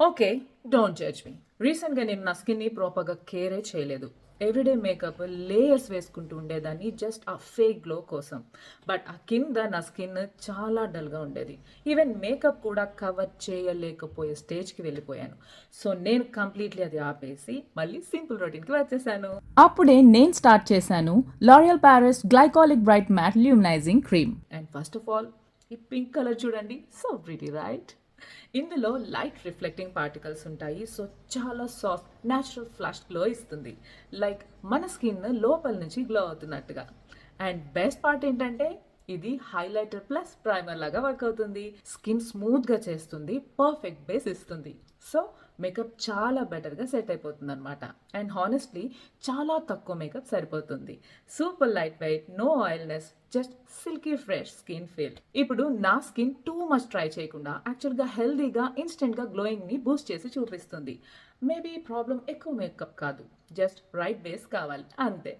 Okay, don't judge me. రీసెంట్గా నేను నా స్కిన్ని ప్రాపర్గా కేరే చేయలేదు. ఎవ్రీడే మేకప్ లేయర్స్ వేసుకుంటూ ఉండేదాన్ని జస్ట్ ఆ ఫేక్ గ్లో కోసం. బట్ ఆ కింద నా స్కిన్ చాలా డల్గా ఉండేది. ఈవెన్ మేకప్ కూడా కవర్ చేయలేకపోయే స్టేజ్కి వెళ్ళిపోయాను. సో నేను కంప్లీట్లీ అది ఆపేసి మళ్ళీ సింపుల్ రొటీన్కి వచ్చేసాను. అప్పుడే నేను స్టార్ట్ చేశాను L'Oreal Paris glycolic bright matte luminizing cream. And first of all ఈ పింక్ కలర్ చూడండి, సో ప్రిటీ రైట్. ఇందులో లైట్ రిఫ్లెక్టింగ్ పార్టికల్స్ ఉంటాయి, సో చాలా సాఫ్ట్ న్యాచురల్ ఫ్లాష్ గ్లో ఇస్తుంది, లైక్ మన స్కిన్ లోపల నుంచి గ్లో అవుతున్నట్టుగా. అండ్ బెస్ట్ పార్ట్ ఏంటంటే ఇది హైలైటర్ ప్లస్ ప్రైమర్ లాగా వర్క్ అవుతుంది, స్కిన్ స్మూత్గా చేస్తుంది, పర్ఫెక్ట్ బేస్ ఇస్తుంది. సో మేకప్ చాలా బెటర్గా సెట్ అయిపోతుంది అనమాట. అండ్ హానెస్ట్లీ చాలా తక్కువ మేకప్ సరిపోతుంది. Super light weight, no oiliness, just silky fresh skin feel. ఇప్పుడు నా స్కిన్ టూ మచ్ ట్రై చేయకుండా యాక్చువల్గా హెల్దీగా ఇన్స్టెంట్గా గ్లోయింగ్ని బూస్ట్ చేసి చూపిస్తుంది. మేబీ ప్రాబ్లం ఎక్కువ మేకప్ కాదు, జస్ట్ రైట్ బేస్ కావాలి అంతే.